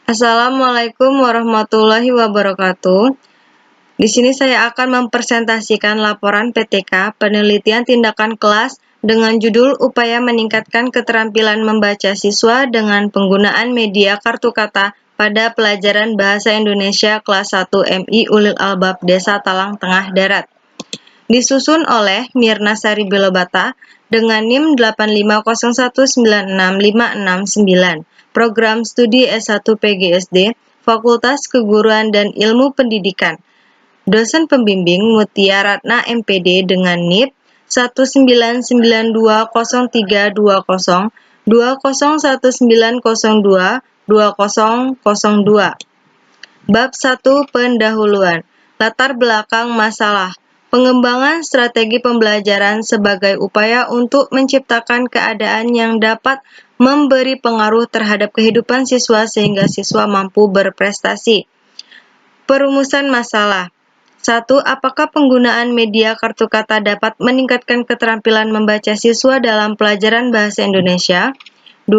Assalamualaikum warahmatullahi wabarakatuh. Di sini saya akan mempresentasikan laporan PTK Penelitian Tindakan Kelas dengan judul Upaya Meningkatkan Keterampilan Membaca Siswa dengan Penggunaan Media Kartu Kata pada Pelajaran Bahasa Indonesia Kelas 1 MI Ulil Albab Desa Talang Tengah Darat. Disusun oleh Mirna Sari Belobata dengan NIM 850196569, Program Studi S1 PGSD, Fakultas Keguruan dan Ilmu Pendidikan. Dosen pembimbing Mutia Ratna MPD dengan NIP 199203202, 201902, 2002. Bab 1 Pendahuluan. Latar belakang masalah. Pengembangan strategi pembelajaran sebagai upaya untuk menciptakan keadaan yang dapat memberi pengaruh terhadap kehidupan siswa sehingga siswa mampu berprestasi. Perumusan masalah. 1. Apakah penggunaan media kartu kata dapat meningkatkan keterampilan membaca siswa dalam pelajaran bahasa Indonesia? 2.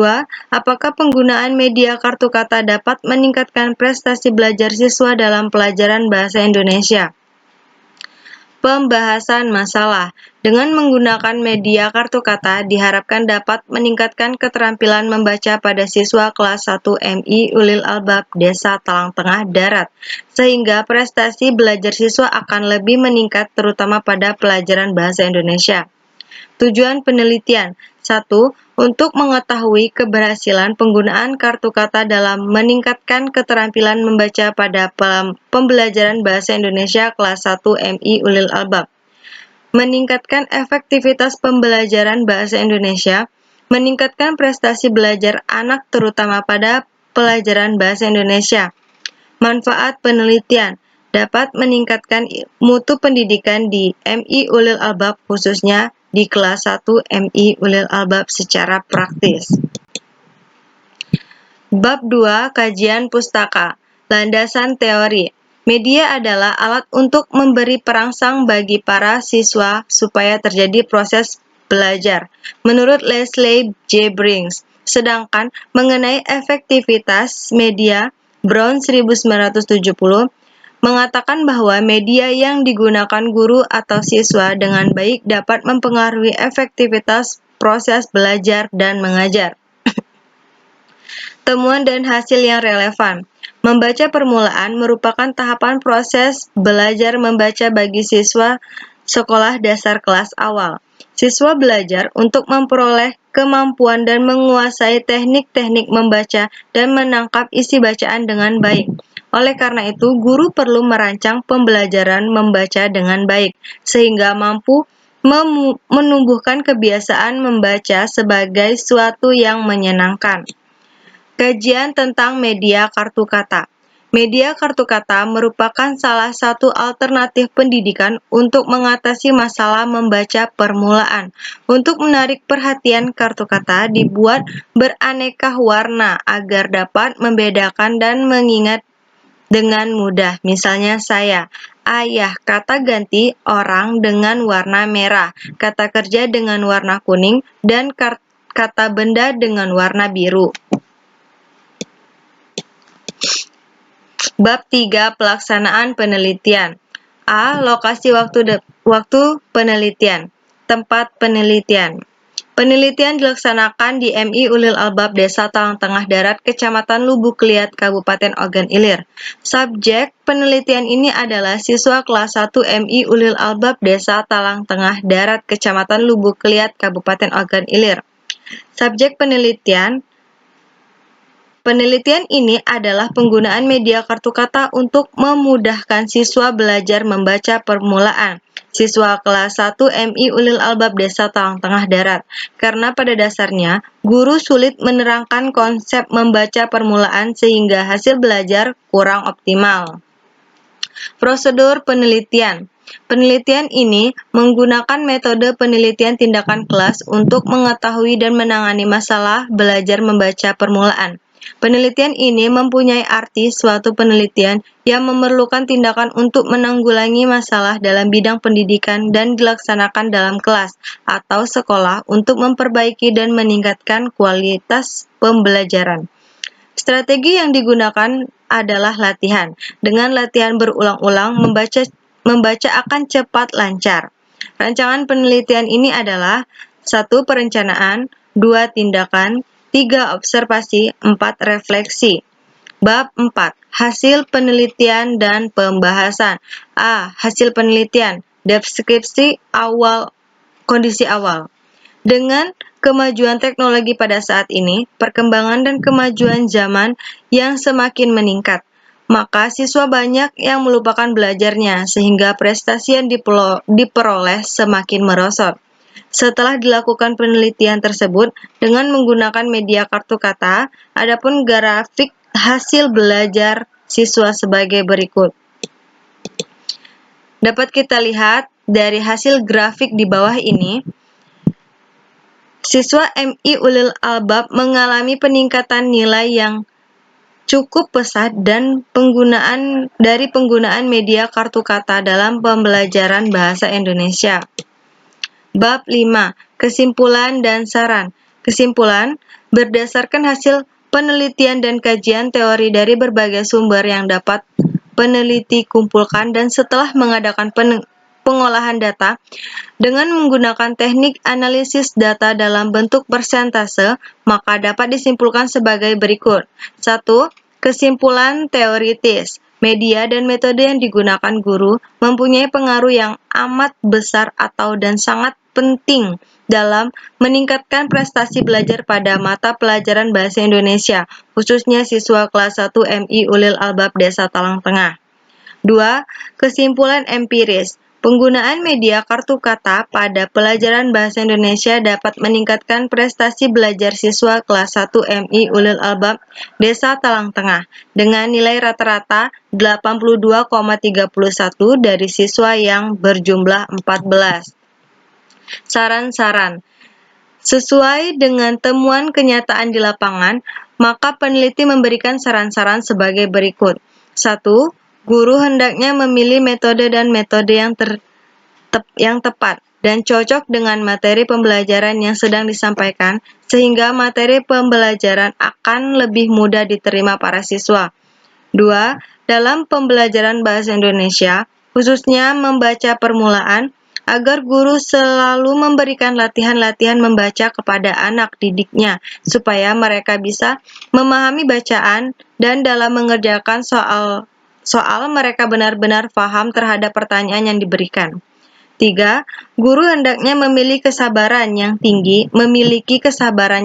Apakah penggunaan media kartu kata dapat meningkatkan prestasi belajar siswa dalam pelajaran bahasa Indonesia? Pembahasan masalah. Dengan menggunakan media kartu kata diharapkan dapat meningkatkan keterampilan membaca pada siswa kelas 1 MI Ulil Albab Desa Talang Tengah Darat, sehingga prestasi belajar siswa akan lebih meningkat terutama pada pelajaran bahasa Indonesia. Tujuan penelitian. 1. Untuk mengetahui keberhasilan penggunaan kartu kata dalam meningkatkan keterampilan membaca pada pembelajaran bahasa Indonesia kelas 1 MI Ulil Albab. Meningkatkan efektivitas pembelajaran bahasa Indonesia, meningkatkan prestasi belajar anak terutama pada pelajaran bahasa Indonesia. Manfaat penelitian dapat meningkatkan mutu pendidikan di MI Ulil Albab khususnya di kelas 1 MI Ulil Albab secara praktis. Bab 2 Kajian Pustaka. Landasan teori. Media adalah alat untuk memberi perangsang bagi para siswa supaya terjadi proses belajar, menurut Leslie J. Briggs. Sedangkan mengenai efektivitas media, Brown 1970 mengatakan bahwa media yang digunakan guru atau siswa dengan baik dapat mempengaruhi efektivitas proses belajar dan mengajar. Temuan dan hasil yang relevan. Membaca permulaan merupakan tahapan proses belajar membaca bagi siswa sekolah dasar kelas awal. Siswa belajar untuk memperoleh kemampuan dan menguasai teknik-teknik membaca dan menangkap isi bacaan dengan baik. Oleh karena itu, guru perlu merancang pembelajaran membaca dengan baik, sehingga mampu menumbuhkan kebiasaan membaca sebagai suatu yang menyenangkan. Kajian tentang media kartu kata. Media kartu kata merupakan salah satu alternatif pendidikan untuk mengatasi masalah membaca permulaan. Untuk menarik perhatian, kartu kata dibuat beraneka warna agar dapat membedakan dan mengingat dengan mudah. Misalnya saya, ayah, kata ganti orang dengan warna merah, kata kerja dengan warna kuning, dan kata benda dengan warna biru. Bab 3 Pelaksanaan penelitian. A. Lokasi waktu penelitian. Tempat penelitian. Penelitian dilaksanakan di MI Ulil Albab Desa Talang Tengah Darat, Kecamatan Lubuk Liat, Kabupaten Ogan Ilir. Subjek penelitian ini adalah siswa kelas 1 MI Ulil Albab Desa Talang Tengah Darat, Kecamatan Lubuk Liat, Kabupaten Ogan Ilir. Subjek penelitian ini adalah penggunaan media kartu kata untuk memudahkan siswa belajar membaca permulaan. Siswa kelas 1 MI Ulil Albab Desa Talang Tengah Darat. Karena pada dasarnya, guru sulit menerangkan konsep membaca permulaan sehingga hasil belajar kurang optimal. Prosedur penelitian. Penelitian ini menggunakan metode penelitian tindakan kelas untuk mengetahui dan menangani masalah belajar membaca permulaan. Penelitian ini mempunyai arti suatu penelitian yang memerlukan tindakan untuk menanggulangi masalah dalam bidang pendidikan dan dilaksanakan dalam kelas atau sekolah untuk memperbaiki dan meningkatkan kualitas pembelajaran. Strategi yang digunakan adalah latihan. Dengan latihan berulang-ulang, membaca akan cepat lancar. Rancangan penelitian ini adalah 1. Perencanaan, 2. Tindakan, 3. Observasi, 4. Refleksi. Bab 4. Hasil penelitian dan pembahasan. A. Hasil penelitian. Deskripsi awal kondisi awal. Dengan kemajuan teknologi pada saat ini, perkembangan dan kemajuan zaman yang semakin meningkat, maka siswa banyak yang melupakan belajarnya sehingga prestasi yang diperoleh semakin merosot. Setelah dilakukan penelitian tersebut dengan menggunakan media kartu kata, adapun grafik hasil belajar siswa sebagai berikut. Dapat kita lihat dari hasil grafik di bawah ini, siswa MI Ulil Albab mengalami peningkatan nilai yang cukup pesat dan penggunaan media kartu kata dalam pembelajaran bahasa Indonesia. Bab 5. Kesimpulan dan saran. Kesimpulan, berdasarkan hasil penelitian dan kajian teori dari berbagai sumber yang dapat peneliti kumpulkan dan setelah mengadakan pengolahan data, dengan menggunakan teknik analisis data dalam bentuk persentase, maka dapat disimpulkan sebagai berikut. 1. Kesimpulan teoritis. Media dan metode yang digunakan guru mempunyai pengaruh yang amat besar dan sangat penting dalam meningkatkan prestasi belajar pada mata pelajaran bahasa Indonesia, khususnya siswa kelas 1 MI Ulil Albab Desa Talang Tengah. 2. Kesimpulan empiris. Penggunaan media kartu kata pada pelajaran bahasa Indonesia dapat meningkatkan prestasi belajar siswa kelas 1 MI Ulil Albab Desa Talang Tengah dengan nilai rata-rata 82,31 dari siswa yang berjumlah 14. Saran-saran. Sesuai dengan temuan kenyataan di lapangan, maka peneliti memberikan saran-saran sebagai berikut. 1. Guru hendaknya memilih metode yang tepat dan cocok dengan materi pembelajaran yang sedang disampaikan, sehingga materi pembelajaran akan lebih mudah diterima para siswa. 2. Dalam pembelajaran bahasa Indonesia, khususnya membaca permulaan, agar guru selalu memberikan latihan-latihan membaca kepada anak didiknya, supaya mereka bisa memahami bacaan dan dalam mengerjakan soal mereka benar-benar paham terhadap pertanyaan yang diberikan. 3. Guru hendaknya memiliki kesabaran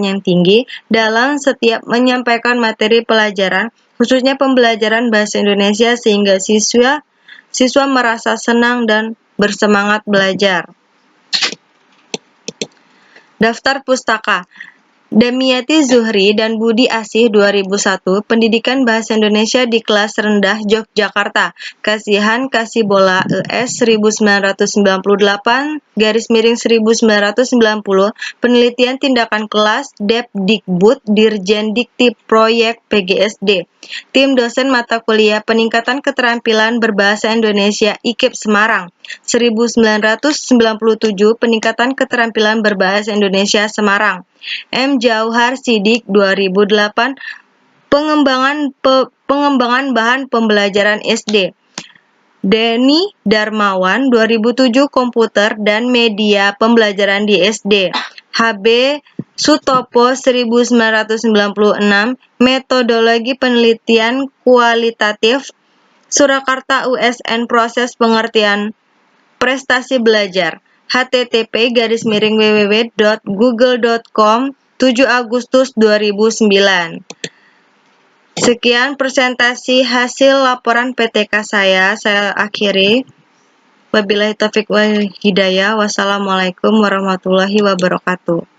yang tinggi dalam setiap menyampaikan materi pelajaran, khususnya pembelajaran bahasa Indonesia, sehingga siswa merasa senang dan bersemangat belajar. Daftar pustaka. Demiyati Zuhri dan Budi Asih 2001, Pendidikan Bahasa Indonesia di Kelas Rendah Yogyakarta. Kasihan Kasibola ES 1998-1990, Penelitian Tindakan Kelas Depdikbud Dirjen Dikti Proyek PGSD. Tim dosen mata kuliah Peningkatan Keterampilan Berbahasa Indonesia IKIP Semarang. 1997, Peningkatan Keterampilan Berbahasa Indonesia Semarang. M. Jauhar Sidik 2008, Pengembangan bahan pembelajaran SD. Denny Darmawan 2007, Komputer dan media pembelajaran di SD. HB Sutopo 1996, Metodologi penelitian kualitatif. Surakarta USN, Proses pengertian prestasi belajar. http://www.google.com 7 Agustus 2009. Sekian presentasi hasil laporan PTK saya akhiri. Wabillahi taufiq wal hidayah. Wassalamualaikum warahmatullahi wabarakatuh.